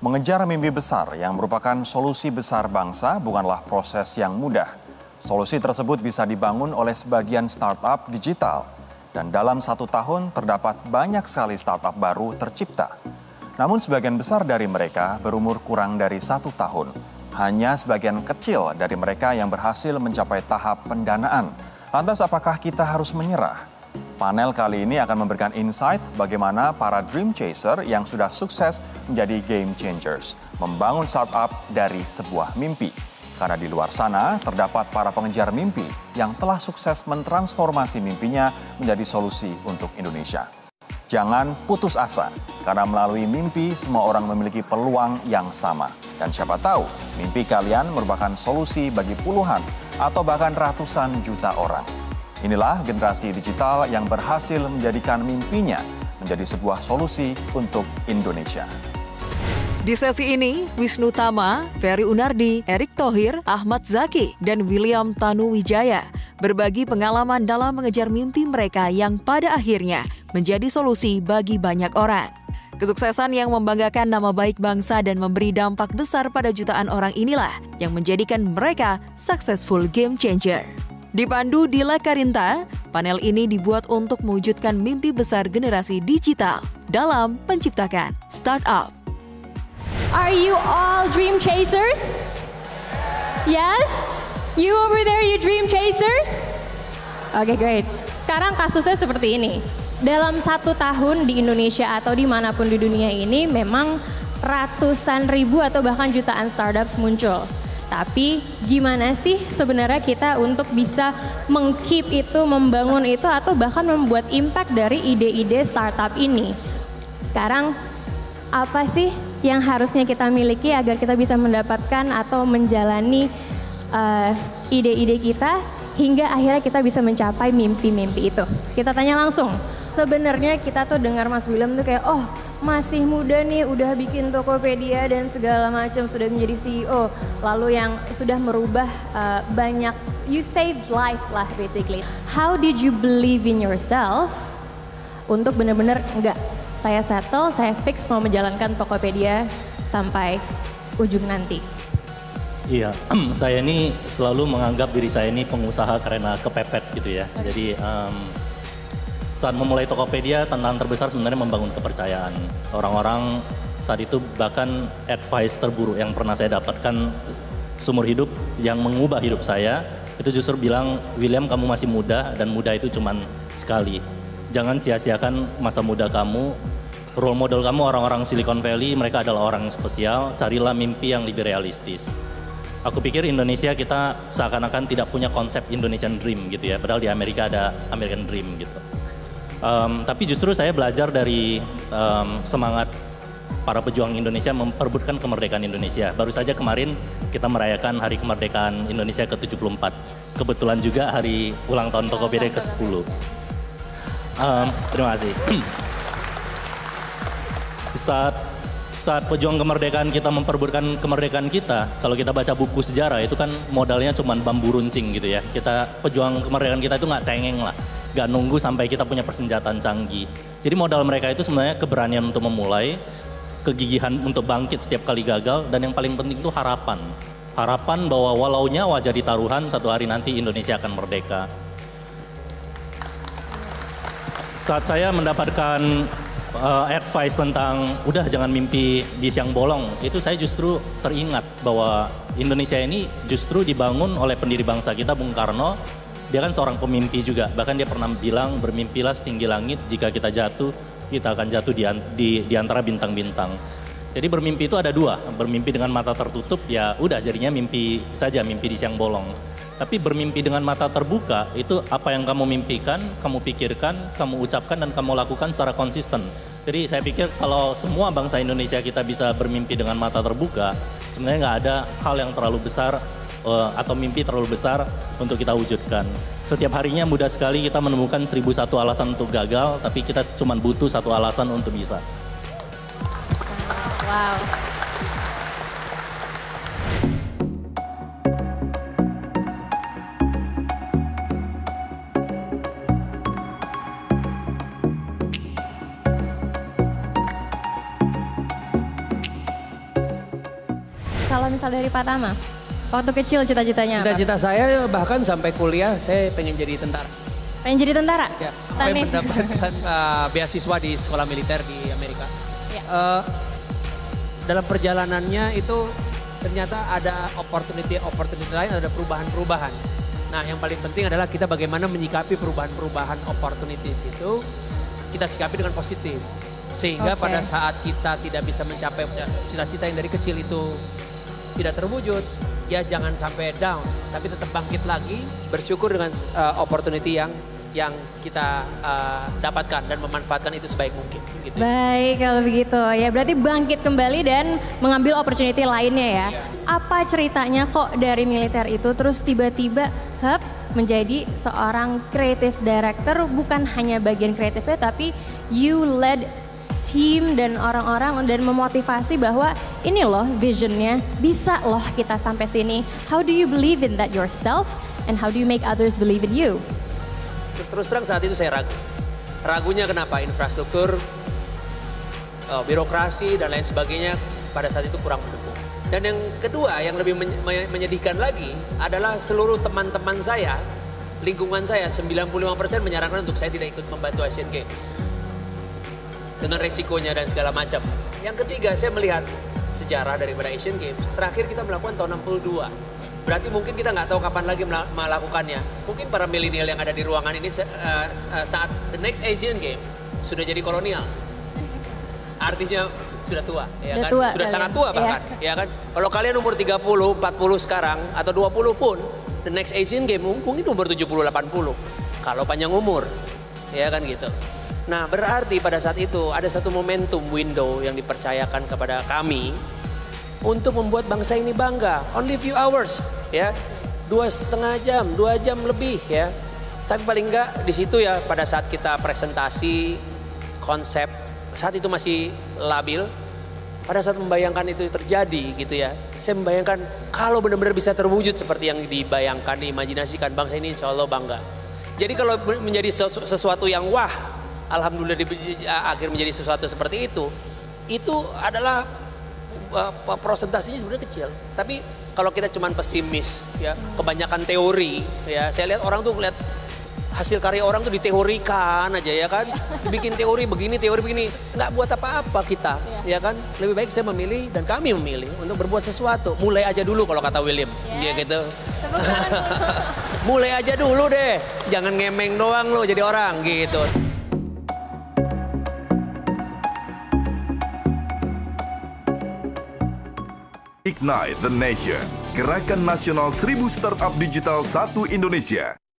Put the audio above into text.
Mengejar mimpi besar yang merupakan solusi besar bangsa bukanlah proses yang mudah. Solusi tersebut bisa dibangun oleh sebagian startup digital. Dan dalam 1 tahun terdapat banyak sekali startup baru tercipta. Namun sebagian besar dari mereka berumur kurang dari 1 tahun. Hanya sebagian kecil dari mereka yang berhasil mencapai tahap pendanaan. Lantas apakah kita harus menyerah? Panel kali ini akan memberikan insight bagaimana para dream chaser yang sudah sukses menjadi game changers. Membangun startup dari sebuah mimpi. Karena di luar sana terdapat para pengejar mimpi yang telah sukses mentransformasi mimpinya menjadi solusi untuk Indonesia. Jangan putus asa, karena melalui mimpi semua orang memiliki peluang yang sama. Dan siapa tahu, mimpi kalian merupakan solusi bagi puluhan atau bahkan ratusan juta orang. Inilah generasi digital yang berhasil menjadikan mimpinya menjadi sebuah solusi untuk Indonesia. Di sesi ini, Wisnu Tama, Ferry Unardi, Erick Thohir, Ahmad Zaki, dan William Tanuwijaya berbagi pengalaman dalam mengejar mimpi mereka yang pada akhirnya menjadi solusi bagi banyak orang. Kesuksesan yang membanggakan nama baik bangsa dan memberi dampak besar pada jutaan orang inilah yang menjadikan mereka successful game changer. Dipandu Dila Karinta, panel ini dibuat untuk mewujudkan mimpi besar generasi digital dalam menciptakan startup. Are you all dream chasers? Yes? You over there, you dream chasers? Okay, great. Sekarang kasusnya seperti ini. Dalam 1 tahun di Indonesia atau dimanapun di dunia ini memang ratusan ribu atau bahkan jutaan startups muncul. Tapi gimana sih sebenarnya kita untuk bisa meng-keep itu, membangun itu atau bahkan membuat impact dari ide-ide startup ini? Sekarang apa sih yang harusnya kita miliki agar kita bisa mendapatkan atau menjalani ide-ide kita hingga akhirnya kita bisa mencapai mimpi-mimpi itu? Kita tanya langsung. Sebenarnya kita tuh dengar Mas William tuh kayak, oh masih muda nih udah bikin Tokopedia dan segala macam, sudah menjadi CEO. Lalu yang sudah merubah banyak, you saved life lah basically. How did you believe in yourself untuk benar-benar enggak, saya settle, saya fix mau menjalankan Tokopedia sampai ujung nanti? Iya, saya ini selalu menganggap diri saya ini pengusaha karena kepepet gitu ya. Jadi saat memulai Tokopedia, tantangan terbesar sebenarnya membangun kepercayaan. Orang-orang saat itu bahkan advice terburuk yang pernah saya dapatkan seumur hidup yang mengubah hidup saya, itu justru bilang, William kamu masih muda dan muda itu cuman sekali. Jangan sia-siakan masa muda kamu. Role model kamu orang-orang Silicon Valley, mereka adalah orang spesial, carilah mimpi yang lebih realistis. Aku pikir Indonesia kita seakan-akan tidak punya konsep Indonesian Dream gitu ya, padahal di Amerika ada American Dream gitu. Tapi justru saya belajar dari semangat para pejuang Indonesia memperebutkan kemerdekaan Indonesia. Baru saja kemarin kita merayakan Hari Kemerdekaan Indonesia ke-74. Kebetulan juga hari ulang tahun Tokopedia ke-10. Terima kasih. Saat pejuang kemerdekaan kita memperebutkan kemerdekaan kita, kalau kita baca buku sejarah itu kan modalnya cuma bambu runcing gitu ya. Pejuang kemerdekaan kita itu nggak cengeng lah, nggak nunggu sampai kita punya persenjataan canggih. Jadi modal mereka itu sebenarnya keberanian untuk memulai, kegigihan untuk bangkit setiap kali gagal, dan yang paling penting itu harapan. Harapan bahwa walau nyawa jadi taruhan, satu hari nanti Indonesia akan merdeka. Saat saya mendapatkan advice tentang udah jangan mimpi di siang bolong, itu saya justru teringat bahwa Indonesia ini justru dibangun oleh pendiri bangsa kita, Bung Karno. Dia kan seorang pemimpi juga, bahkan dia pernah bilang bermimpilah setinggi langit, jika kita jatuh kita akan jatuh di antara bintang-bintang. Jadi bermimpi itu ada dua, bermimpi dengan mata tertutup ya udah jadinya mimpi saja, mimpi di siang bolong. Tapi bermimpi dengan mata terbuka, itu apa yang kamu mimpikan, kamu pikirkan, kamu ucapkan, dan kamu lakukan secara konsisten. Jadi saya pikir kalau semua bangsa Indonesia kita bisa bermimpi dengan mata terbuka, sebenarnya nggak ada hal yang terlalu besar atau mimpi terlalu besar untuk kita wujudkan. Setiap harinya mudah sekali kita menemukan 1001 alasan untuk gagal, tapi kita cuma butuh 1 alasan untuk bisa. Wow. Kalau misal dari Pak Tama, waktu kecil cita-citanya apa? Cita-cita saya bahkan sampai kuliah saya pengen jadi tentara. Pengen jadi tentara? Ya, sampai mendapatkan beasiswa di sekolah militer di Amerika. Ya. Dalam perjalanannya itu ternyata ada opportunity lain, ada perubahan-perubahan. Nah yang paling penting adalah kita bagaimana menyikapi perubahan-perubahan opportunities itu, kita sikapi dengan positif. Sehingga pada saat kita tidak bisa mencapai cita-cita yang dari kecil itu tidak terwujud, ya jangan sampai down, tapi tetap bangkit lagi, bersyukur dengan opportunity yang kita dapatkan dan memanfaatkan itu sebaik mungkin. Gitu. Baik kalau begitu ya, berarti bangkit kembali dan mengambil opportunity lainnya ya. Apa ceritanya kok dari militer itu terus tiba-tiba menjadi seorang creative director, bukan hanya bagian kreatifnya tapi you led tim dan orang-orang dan memotivasi bahwa ini loh visionnya, bisa loh kita sampai sini. How do you believe in that yourself and how do you make others believe in you? Terus terang saat itu saya ragu. Ragunya kenapa? Infrastruktur, birokrasi dan lain sebagainya pada saat itu kurang mendukung. Dan yang kedua yang lebih menyedihkan lagi adalah seluruh teman-teman saya, lingkungan saya 95% menyarankan untuk saya tidak ikut membantu Asian Games. Dengan resikonya dan segala macam. Yang ketiga saya melihat sejarah daripada Asian Games. Terakhir kita melakukan tahun 62. Berarti mungkin kita nggak tahu kapan lagi melakukannya. Mungkin para milenial yang ada di ruangan ini saat the next Asian Game sudah jadi kolonial. Artinya sudah tua, ya kan? Tua, sudah sangat tua bahkan, ya kan? Kalau kalian umur 30, 40 sekarang atau 20 pun, the next Asian Game mungkin umur 70, 80. Kalau panjang umur, ya kan gitu. Nah berarti pada saat itu ada satu momentum window yang dipercayakan kepada kami untuk membuat bangsa ini bangga. Only few hours, ya, 2,5 jam, 2 jam lebih, ya. Tapi paling enggak di situ ya pada saat kita presentasi konsep, saat itu masih labil. Pada saat membayangkan itu terjadi gitu ya, saya membayangkan kalau benar-benar bisa terwujud seperti yang dibayangkan, diimajinasikan, bangsa ini insya Allah bangga. Jadi kalau menjadi sesuatu yang wah, alhamdulillah akhir menjadi sesuatu seperti itu adalah prosentasinya sebenarnya kecil. Tapi kalau kita cuman pesimis, ya kebanyakan teori, ya saya lihat orang tuh lihat hasil karya orang tuh diteorikan aja ya kan, dibikin teori begini, nggak buat apa-apa kita, ya kan. Lebih baik saya memilih dan kami memilih untuk berbuat sesuatu. Mulai aja dulu kalau kata William, dia gitu. Mulai aja dulu deh, jangan ngemeng doang lo jadi orang gitu. Ignite the Nation, Gerakan Nasional 1000 Startup Digital 1 Indonesia.